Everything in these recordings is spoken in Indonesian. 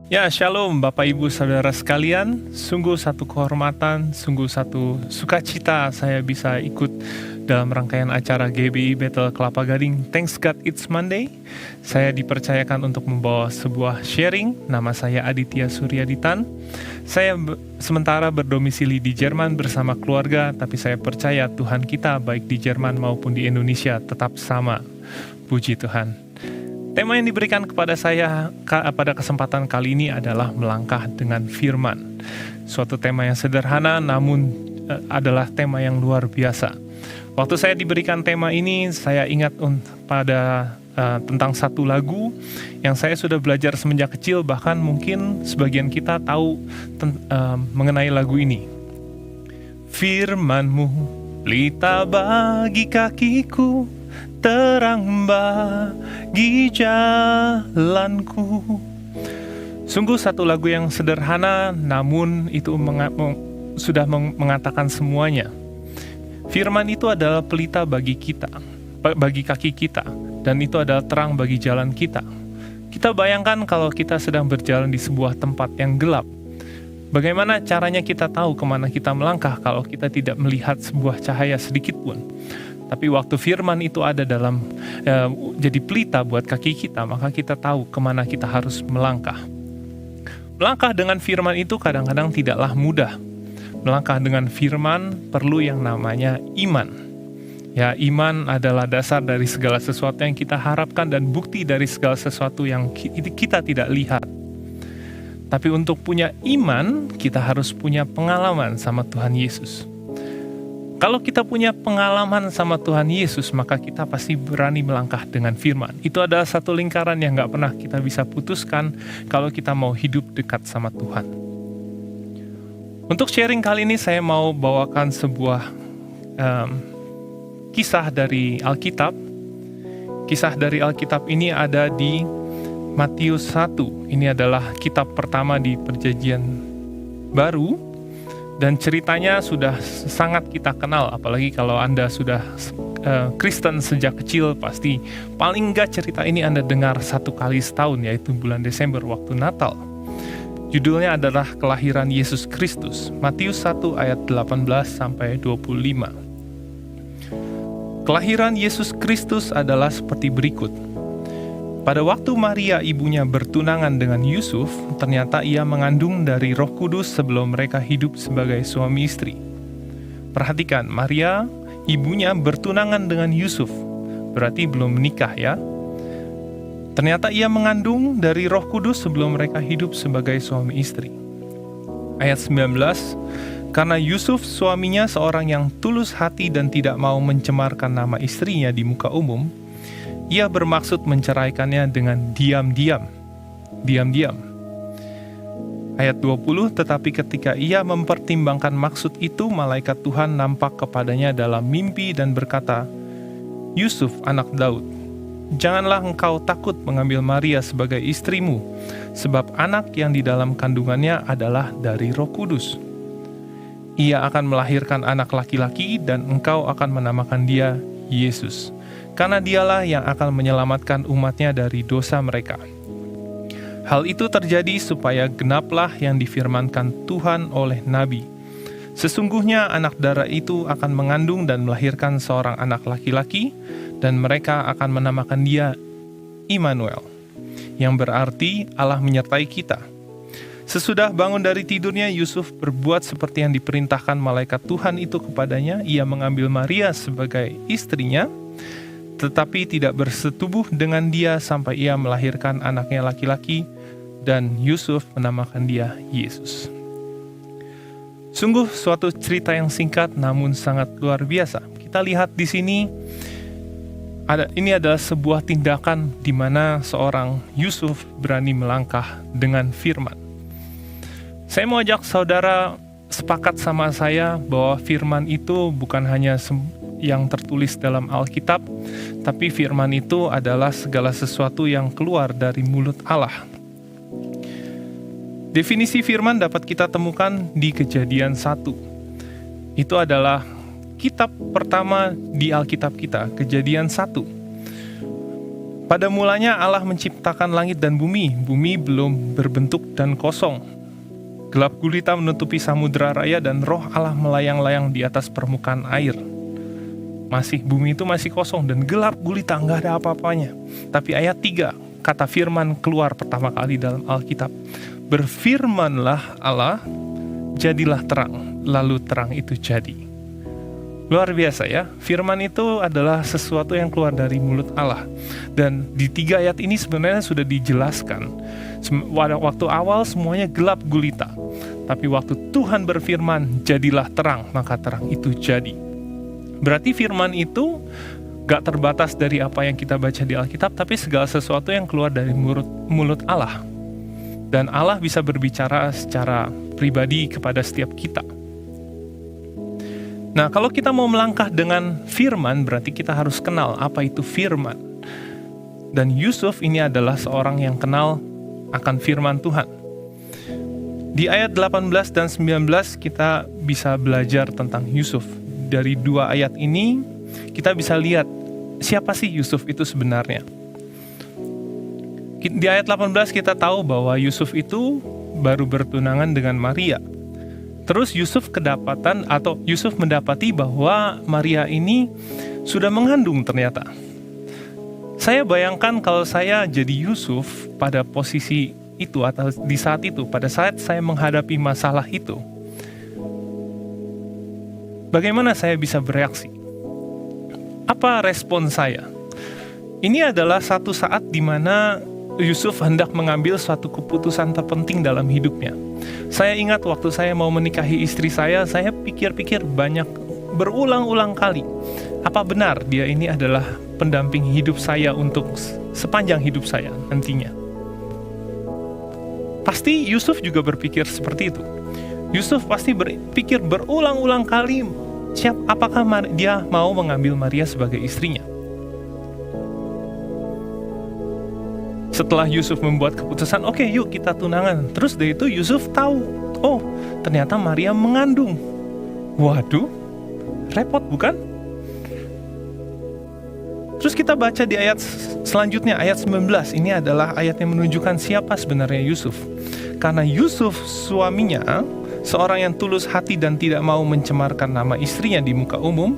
Ya, shalom Bapak Ibu Saudara sekalian. Sungguh satu kehormatan, sungguh satu sukacita saya bisa ikut dalam rangkaian acara GBI Bethel Kelapa Gading Thanks God It's Monday. Saya dipercayakan untuk membawa sebuah sharing. Nama saya Aditya Suryaditan. Saya sementara berdomisili di Jerman bersama keluarga, tapi saya percaya Tuhan kita baik di Jerman maupun di Indonesia tetap sama. Puji Tuhan. Tema yang diberikan kepada saya pada kesempatan kali ini adalah melangkah dengan firman. Suatu tema yang sederhana namun adalah tema yang luar biasa. Waktu saya diberikan tema ini, saya ingat pada tentang satu lagu yang saya sudah belajar semenjak kecil, bahkan mungkin sebagian kita tahu mengenai lagu ini. Firman-Mu pelita bagi kakiku, terang bagi jalanku. Sungguh satu lagu yang sederhana, namun itu sudah mengatakan semuanya. Firman itu adalah pelita bagi kita, bagi kaki kita, dan itu adalah terang bagi jalan kita. Kita bayangkan kalau kita sedang berjalan di sebuah tempat yang gelap. Bagaimana caranya kita tahu kemana kita melangkah kalau kita tidak melihat sebuah cahaya sedikit pun? Tapi waktu firman itu ada dalam jadi pelita buat kaki kita, maka kita tahu kemana kita harus melangkah. Melangkah dengan firman itu kadang-kadang tidaklah mudah. Melangkah dengan firman perlu yang namanya iman. Ya, iman adalah dasar dari segala sesuatu yang kita harapkan dan bukti dari segala sesuatu yang kita tidak lihat. Tapi untuk punya iman, kita harus punya pengalaman sama Tuhan Yesus. Kalau kita punya pengalaman sama Tuhan Yesus, maka kita pasti berani melangkah dengan firman. Itu adalah satu lingkaran yang gak pernah kita bisa putuskan kalau kita mau hidup dekat sama Tuhan. Untuk sharing kali ini saya mau bawakan sebuah kisah dari Alkitab. Kisah dari Alkitab ini ada di Matius 1. Ini adalah kitab pertama di Perjanjian Baru. Dan ceritanya sudah sangat kita kenal, apalagi kalau Anda sudah Kristen sejak kecil, pasti paling enggak cerita ini Anda dengar satu kali setahun, yaitu bulan Desember waktu Natal. Judulnya adalah Kelahiran Yesus Kristus, Matius 1 ayat 18-25. Kelahiran Yesus Kristus adalah seperti berikut. Pada waktu Maria ibunya bertunangan dengan Yusuf, ternyata ia mengandung dari Roh Kudus sebelum mereka hidup sebagai suami istri. Perhatikan, Maria ibunya bertunangan dengan Yusuf, berarti belum menikah ya. Ternyata ia mengandung dari Roh Kudus sebelum mereka hidup sebagai suami istri. Ayat 19, karena Yusuf suaminya seorang yang tulus hati dan tidak mau mencemarkan nama istrinya di muka umum, ia bermaksud menceraikannya dengan diam-diam. Ayat 20, tetapi ketika ia mempertimbangkan maksud itu, malaikat Tuhan nampak kepadanya dalam mimpi dan berkata, Yusuf anak Daud, janganlah engkau takut mengambil Maria sebagai istrimu, sebab anak yang di dalam kandungannya adalah dari Roh Kudus. Ia akan melahirkan anak laki-laki dan engkau akan menamakan dia Yesus. Karena dialah yang akan menyelamatkan umatnya dari dosa mereka. Hal itu terjadi supaya genaplah yang difirmankan Tuhan oleh Nabi. Sesungguhnya anak darah itu akan mengandung dan melahirkan seorang anak laki-laki, dan mereka akan menamakan dia Immanuel, yang berarti Allah menyertai kita. Sesudah bangun dari tidurnya, Yusuf berbuat seperti yang diperintahkan malaikat Tuhan itu kepadanya. Ia mengambil Maria sebagai istrinya, tetapi tidak bersetubuh dengan dia sampai ia melahirkan anaknya laki-laki, dan Yusuf menamakan dia Yesus. Sungguh suatu cerita yang singkat namun sangat luar biasa. Kita lihat di sini, ini adalah sebuah tindakan di mana seorang Yusuf berani melangkah dengan firman. Saya mau ajak saudara sepakat sama saya bahwa firman itu bukan hanya yang tertulis dalam Alkitab, tapi firman itu adalah segala sesuatu yang keluar dari mulut Allah. Definisi firman dapat kita temukan di Kejadian 1. Itu adalah kitab pertama di Alkitab kita, Kejadian 1. Pada mulanya Allah menciptakan langit dan bumi. Bumi belum berbentuk dan kosong. Gelap gulita menutupi samudera raya dan roh Allah melayang-layang di atas permukaan air. Bumi itu masih kosong dan gelap gulita, nggak ada apa-apanya. Tapi ayat 3, kata firman keluar pertama kali dalam Alkitab. Berfirmanlah Allah, jadilah terang, lalu terang itu jadi. Luar biasa ya, firman itu adalah sesuatu yang keluar dari mulut Allah. Dan di 3 ayat ini sebenarnya sudah dijelaskan. Waktu awal semuanya gelap gulita. Tapi waktu Tuhan berfirman, jadilah terang, maka terang itu jadi. Berarti firman itu gak terbatas dari apa yang kita baca di Alkitab, tapi segala sesuatu yang keluar dari mulut Allah. Dan Allah bisa berbicara secara pribadi kepada setiap kita. Nah, kalau kita mau melangkah dengan firman, berarti kita harus kenal apa itu firman. Dan Yusuf ini adalah seorang yang kenal akan firman Tuhan. Di ayat 18 dan 19 kita bisa belajar tentang Yusuf. Dari 2 ayat ini kita bisa lihat siapa sih Yusuf itu sebenarnya. Di ayat 18 kita tahu bahwa Yusuf itu baru bertunangan dengan Maria. Terus Yusuf mendapati bahwa Maria ini sudah mengandung ternyata. Saya bayangkan kalau saya jadi Yusuf pada posisi itu atau di saat itu, pada saat saya menghadapi masalah itu, bagaimana saya bisa bereaksi? Apa respon saya? Ini adalah satu saat di mana Yusuf hendak mengambil suatu keputusan terpenting dalam hidupnya. Saya ingat waktu saya mau menikahi istri saya pikir-pikir berulang-ulang kali. Apa benar dia ini adalah pendamping hidup saya untuk sepanjang hidup saya nantinya? Pasti Yusuf juga berpikir seperti itu. Yusuf pasti berpikir berulang-ulang kali, apakah dia mau mengambil Maria sebagai istrinya. Setelah Yusuf membuat keputusan, oke, yuk kita tunangan. Terus dari itu Yusuf tahu, oh ternyata Maria mengandung. Waduh, repot bukan? Terus kita baca di ayat selanjutnya, ayat 19. Ini adalah ayat yang menunjukkan siapa sebenarnya Yusuf. Karena Yusuf suaminya, seorang yang tulus hati dan tidak mau mencemarkan nama istrinya di muka umum,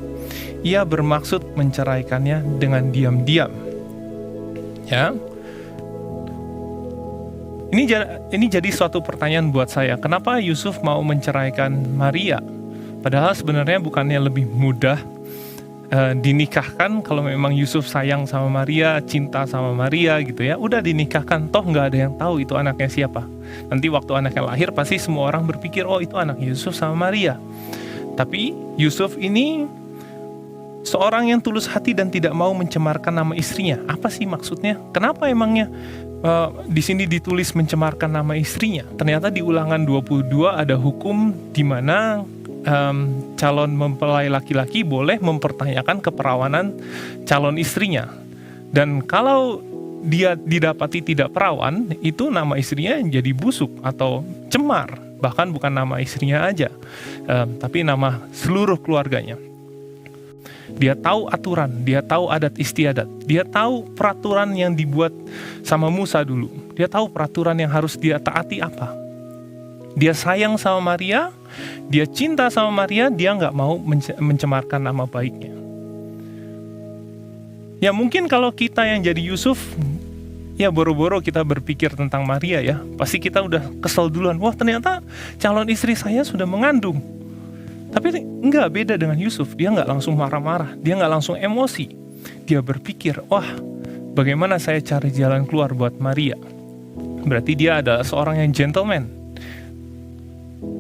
ia bermaksud menceraikannya dengan diam-diam. Ya. Ini jadi suatu pertanyaan buat saya. Kenapa Yusuf mau menceraikan Maria? Padahal sebenarnya bukannya lebih mudah dinikahkan kalau memang Yusuf sayang sama Maria, cinta sama Maria gitu ya. Udah dinikahkan, toh nggak ada yang tahu itu anaknya siapa. Nanti waktu anaknya lahir pasti semua orang berpikir, oh itu anak Yusuf sama Maria. Tapi Yusuf ini seorang yang tulus hati dan tidak mau mencemarkan nama istrinya. Apa sih maksudnya? Kenapa emangnya di sini ditulis mencemarkan nama istrinya? Ternyata di Ulangan 22 ada hukum di mana calon mempelai laki-laki boleh mempertanyakan keperawanan calon istrinya. Dan kalau dia didapati tidak perawan, itu nama istrinya jadi busuk atau cemar. Bahkan bukan nama istrinya aja, tapi nama seluruh keluarganya. Dia tahu aturan, dia tahu adat istiadat, dia tahu peraturan yang dibuat sama Musa dulu. Dia tahu peraturan yang harus dia taati apa. Dia sayang sama Maria, dia cinta sama Maria, dia nggak mau mencemarkan nama baiknya. Ya mungkin kalau kita yang jadi Yusuf, ya boro-boro kita berpikir tentang Maria ya, pasti kita udah kesel duluan. Wah ternyata calon istri saya sudah mengandung. Tapi enggak, beda dengan Yusuf. Dia enggak langsung marah-marah, dia enggak langsung emosi. Dia berpikir, wah bagaimana saya cari jalan keluar buat Maria. Berarti dia adalah seorang yang gentleman.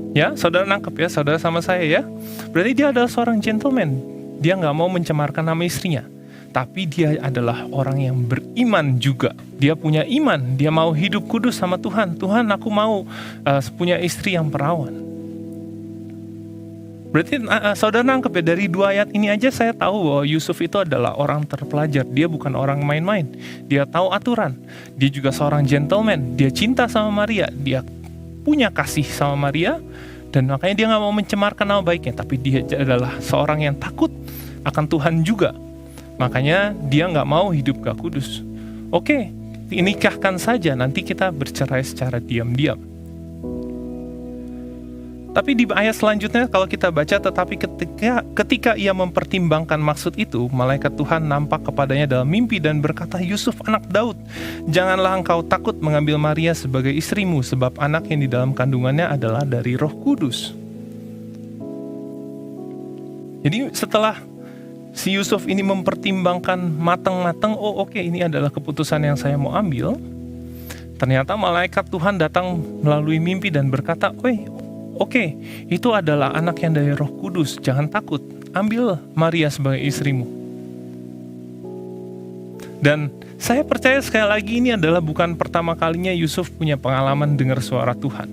Ya, saudara nangkep ya, saudara sama saya ya. Berarti dia adalah seorang gentleman. Dia enggak mau mencemarkan nama istrinya. Tapi dia adalah orang yang beriman juga. Dia punya iman, dia mau hidup kudus sama Tuhan. Tuhan, aku mau punya istri yang perawan. Berarti saudara nangkep ya, dari 2 ayat ini aja saya tahu bahwa Yusuf itu adalah orang terpelajar. Dia bukan orang main-main. Dia tahu aturan. Dia juga seorang gentleman. Dia cinta sama Maria. Dia punya kasih sama Maria. Dan makanya dia gak mau mencemarkan nama baiknya. Tapi dia adalah seorang yang takut akan Tuhan juga. Makanya dia gak mau hidup gak kudus. Oke, nikahkan saja, nanti kita bercerai secara diam-diam. Tapi di ayat selanjutnya kalau kita baca, tetapi ketika ia mempertimbangkan maksud itu, malaikat Tuhan nampak kepadanya dalam mimpi dan berkata, Yusuf anak Daud, janganlah engkau takut mengambil Maria sebagai istrimu, sebab anak yang di dalam kandungannya adalah dari Roh Kudus. Jadi setelah si Yusuf ini mempertimbangkan matang-matang, oke, ini adalah keputusan yang saya mau ambil, ternyata malaikat Tuhan datang melalui mimpi dan berkata, Oke, itu adalah anak yang dari Roh Kudus, jangan takut, ambil Maria sebagai istrimu. Dan saya percaya sekali lagi ini adalah bukan pertama kalinya Yusuf punya pengalaman dengar suara Tuhan.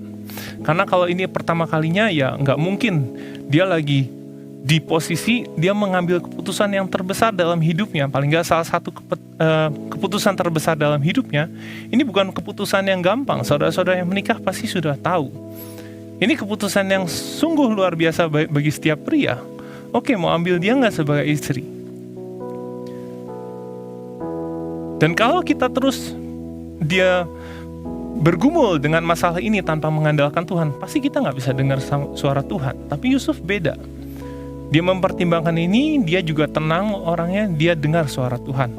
Karena kalau ini pertama kalinya, ya nggak mungkin dia lagi di posisi dia mengambil keputusan yang terbesar dalam hidupnya. Paling nggak salah satu keputusan terbesar dalam hidupnya. Ini bukan keputusan yang gampang, saudara-saudara yang menikah pasti sudah tahu. Ini keputusan yang sungguh luar biasa bagi setiap pria. Oke, mau ambil dia nggak sebagai istri? Dan kalau kita terus dia bergumul dengan masalah ini tanpa mengandalkan Tuhan, pasti kita nggak bisa dengar suara Tuhan. Tapi Yusuf beda. Dia mempertimbangkan ini, dia juga tenang orangnya, dia dengar suara Tuhan.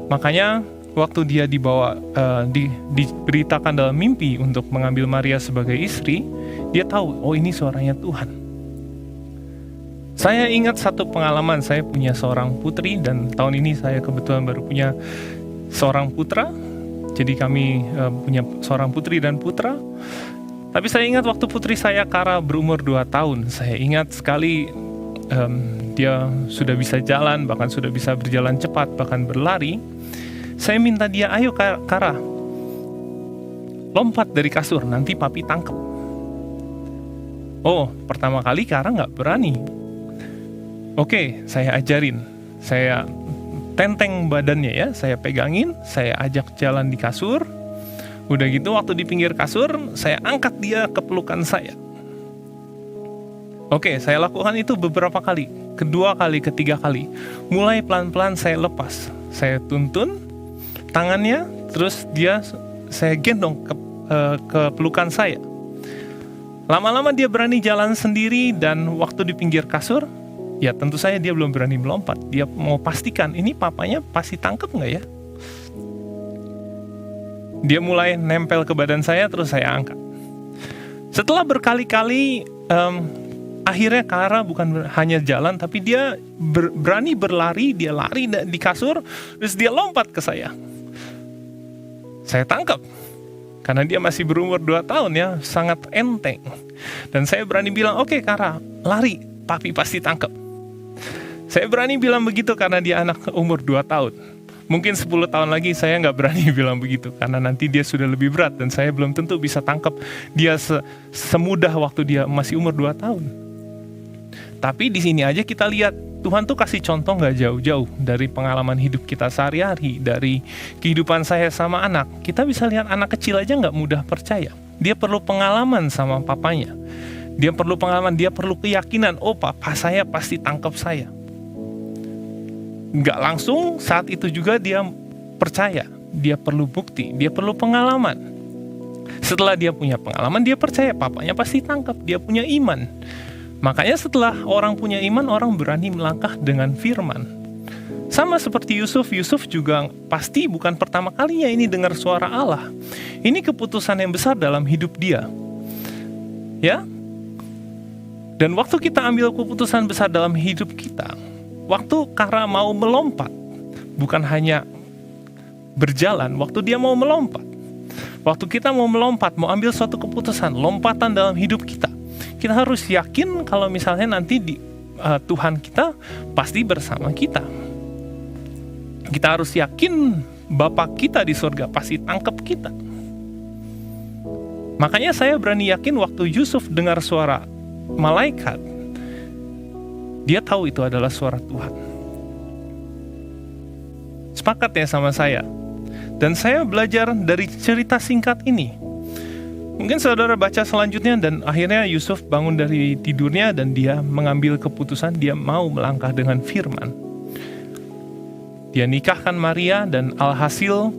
Makanya waktu dia diberitakan dalam mimpi untuk mengambil Maria sebagai istri, dia tahu, ini suaranya Tuhan. Saya ingat satu pengalaman, saya punya seorang putri, dan tahun ini saya kebetulan baru punya seorang putra. Jadi kami punya seorang putri dan putra. Tapi saya ingat waktu putri saya Kara berumur 2 tahun, saya ingat sekali dia sudah bisa jalan, bahkan sudah bisa berjalan cepat, bahkan berlari. Saya minta dia, ayo Kara, lompat dari kasur, nanti papi tangkap. Pertama kali Kara nggak berani. Oke, saya ajarin. Saya tenteng badannya ya, saya pegangin, saya ajak jalan di kasur. Udah gitu waktu di pinggir kasur, saya angkat dia ke pelukan saya. Oke, saya lakukan itu beberapa kali. Kedua kali, ketiga kali. Mulai pelan-pelan saya lepas. Saya tuntun tangannya, terus saya gendong ke pelukan saya. Lama-lama dia berani jalan sendiri, dan waktu di pinggir kasur, ya tentu saja dia belum berani melompat. Dia mau pastikan, ini papanya pasti tangkep nggak ya? Dia mulai nempel ke badan saya, terus saya angkat. Setelah berkali-kali, akhirnya Kara bukan hanya jalan, tapi dia berani berlari, dia lari di kasur, terus dia lompat ke saya. Saya tangkap. Karena dia masih berumur 2 tahun ya, sangat enteng. Dan saya berani bilang, oke Kara, lari, papi pasti tangkap. Saya berani bilang begitu karena dia anak umur 2 tahun. Mungkin 10 tahun lagi saya nggak berani bilang begitu, karena nanti dia sudah lebih berat, dan saya belum tentu bisa tangkap dia semudah waktu dia masih umur 2 tahun. Tapi di sini aja kita lihat, Tuhan tuh kasih contoh gak jauh-jauh dari pengalaman hidup kita sehari-hari, dari kehidupan saya sama anak. Kita bisa lihat anak kecil aja gak mudah percaya. Dia perlu pengalaman sama papanya. Dia perlu pengalaman, dia perlu keyakinan, papa saya pasti tangkap saya. Gak langsung saat itu juga dia percaya. Dia perlu bukti, dia perlu pengalaman. Setelah dia punya pengalaman, dia percaya papanya pasti tangkap, dia punya iman. Makanya setelah orang punya iman, orang berani melangkah dengan firman. Sama seperti Yusuf juga pasti bukan pertama kalinya ini dengar suara Allah. Ini keputusan yang besar dalam hidup dia. Ya? Dan waktu kita ambil keputusan besar dalam hidup kita, waktu Kara mau melompat, bukan hanya berjalan, waktu dia mau melompat. Waktu kita mau melompat, mau ambil suatu keputusan, lompatan dalam hidup kita, kita harus yakin kalau misalnya nanti Tuhan kita pasti bersama kita. Kita harus yakin Bapa kita di surga pasti tangkap kita. Makanya saya berani yakin waktu Yusuf dengar suara malaikat, dia tahu itu adalah suara Tuhan. Sepakat ya sama saya? Dan saya belajar dari cerita singkat ini. Mungkin saudara baca selanjutnya, dan akhirnya Yusuf bangun dari tidurnya dan dia mengambil keputusan, dia mau melangkah dengan firman. Dia nikahkan Maria, dan alhasil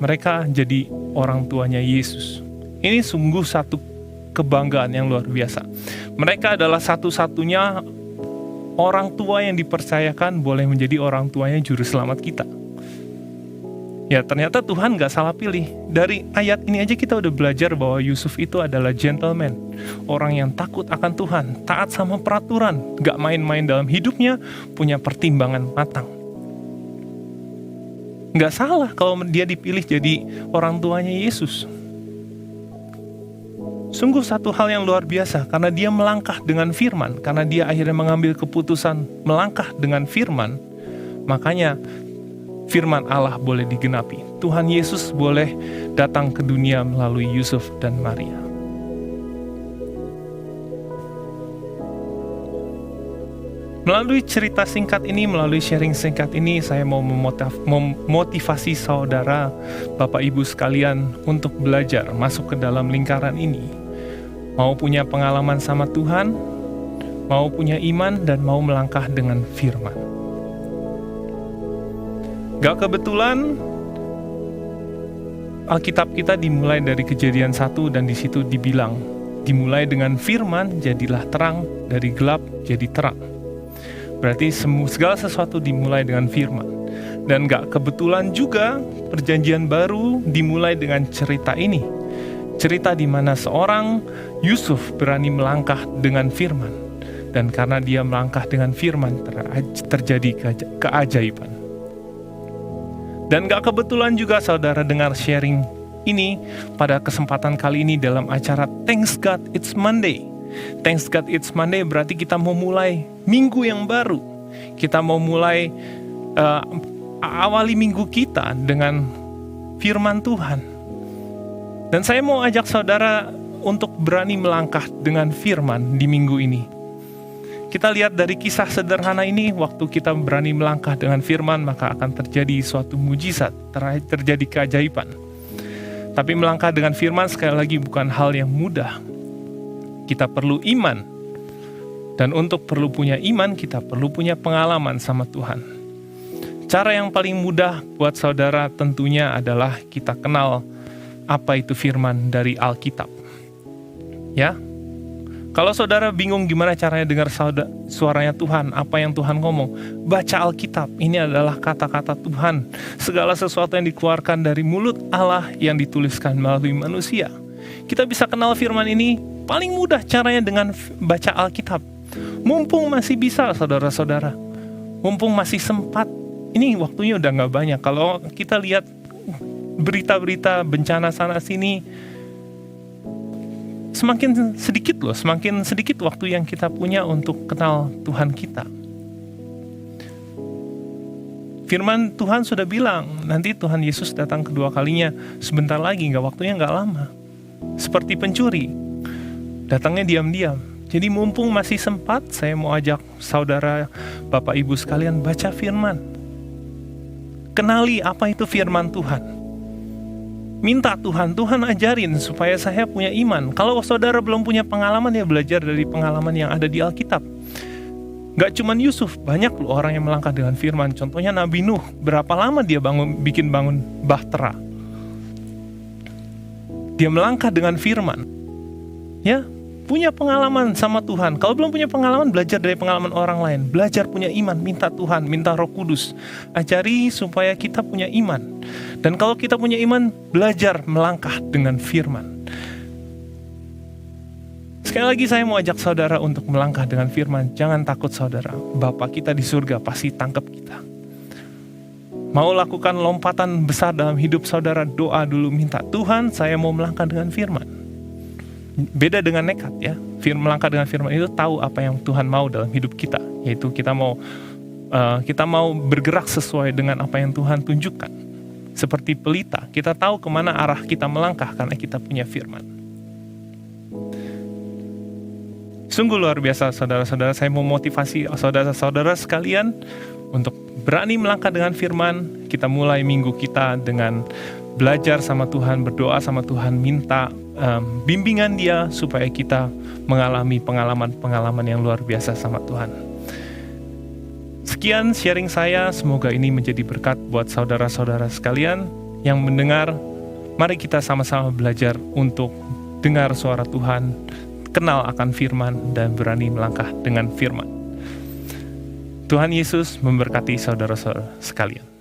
Mereka jadi orang tuanya Yesus. Ini sungguh satu kebanggaan yang luar biasa. Mereka adalah satu-satunya orang tua yang dipercayakan boleh menjadi orang tuanya juru selamat kita. Ya, ternyata Tuhan gak salah pilih. Dari ayat ini aja kita udah belajar bahwa Yusuf itu adalah gentleman, orang yang takut akan Tuhan, taat sama peraturan, gak main-main dalam hidupnya, punya pertimbangan matang. Gak salah kalau dia dipilih jadi orang tuanya Yesus. Sungguh satu hal yang luar biasa, karena dia melangkah dengan firman, karena dia akhirnya mengambil keputusan melangkah dengan firman, makanya firman Allah boleh digenapi. Tuhan Yesus boleh datang ke dunia melalui Yusuf dan Maria. Melalui cerita singkat ini, melalui sharing singkat ini, saya mau memotivasi saudara, Bapak Ibu sekalian untuk belajar masuk ke dalam lingkaran ini. Mau punya pengalaman sama Tuhan, mau punya iman, dan mau melangkah dengan firman. Gak kebetulan Alkitab kita dimulai dari Kejadian 1 dan di situ dibilang, dimulai dengan firman jadilah terang, dari gelap jadi terang. Berarti segala sesuatu dimulai dengan firman. Dan gak kebetulan juga Perjanjian Baru dimulai dengan cerita ini. Cerita di mana seorang Yusuf berani melangkah dengan firman. Dan karena dia melangkah dengan firman, terjadi keajaiban. Dan gak kebetulan juga saudara dengar sharing ini pada kesempatan kali ini dalam acara Thanks God It's Monday. Thanks God It's Monday berarti kita mau mulai minggu yang baru. Kita mau mulai awali minggu kita dengan firman Tuhan. Dan saya mau ajak saudara untuk berani melangkah dengan firman di minggu ini. Kita lihat dari kisah sederhana ini, waktu kita berani melangkah dengan firman, maka akan terjadi suatu mujizat, terjadi keajaiban. Tapi melangkah dengan firman sekali lagi bukan hal yang mudah. Kita perlu iman. Dan untuk perlu punya iman, kita perlu punya pengalaman sama Tuhan. Cara yang paling mudah buat saudara tentunya adalah kita kenal apa itu firman dari Alkitab. Ya. Kalau saudara bingung gimana caranya dengar suaranya Tuhan, apa yang Tuhan ngomong, baca Alkitab. Ini adalah kata-kata Tuhan. Segala sesuatu yang dikeluarkan dari mulut Allah yang dituliskan melalui manusia. Kita bisa kenal firman ini paling mudah caranya dengan baca Alkitab. Mumpung masih bisa saudara-saudara. Mumpung masih sempat. Ini waktunya udah gak banyak. Kalau kita lihat berita-berita bencana sana sini, semakin sedikit waktu yang kita punya untuk kenal Tuhan kita. Firman Tuhan sudah bilang, nanti Tuhan Yesus datang kedua kalinya sebentar lagi, waktunya gak lama. Seperti pencuri, datangnya diam-diam. Jadi mumpung masih sempat, saya mau ajak saudara, Bapak Ibu sekalian baca firman. Kenali apa itu firman Tuhan. Minta Tuhan ajarin supaya saya punya iman. Kalau saudara belum punya pengalaman, ya belajar dari pengalaman yang ada di Alkitab. Gak cuman Yusuf, banyak loh orang yang melangkah dengan firman. Contohnya Nabi Nuh, berapa lama dia bikin bangun bahtera. Dia melangkah dengan firman. Ya, punya pengalaman sama Tuhan. Kalau belum punya pengalaman, belajar dari pengalaman orang lain. Belajar punya iman, minta Tuhan, minta Roh Kudus. Ajari supaya kita punya iman. Dan kalau kita punya iman, belajar melangkah dengan firman. Sekali lagi saya mau ajak saudara untuk melangkah dengan firman. Jangan takut saudara, Bapa kita di surga pasti tangkap kita. Mau lakukan lompatan besar dalam hidup saudara, doa dulu, minta Tuhan, saya mau melangkah dengan firman. Beda dengan nekat ya. Melangkah dengan firman itu tahu apa yang Tuhan mau dalam hidup kita, yaitu kita mau bergerak sesuai dengan apa yang Tuhan tunjukkan. Seperti pelita, kita tahu kemana arah kita melangkah karena kita punya firman. Sungguh luar biasa saudara-saudara, saya mau motivasi saudara-saudara sekalian untuk berani melangkah dengan firman. Kita mulai minggu kita dengan belajar sama Tuhan, berdoa sama Tuhan, minta bimbingan Dia supaya kita mengalami pengalaman-pengalaman yang luar biasa sama Tuhan. Sekian sharing saya, semoga ini menjadi berkat buat saudara-saudara sekalian yang mendengar. Mari kita sama-sama belajar untuk dengar suara Tuhan, kenal akan firman, dan berani melangkah dengan firman. Tuhan Yesus memberkati saudara-saudara sekalian.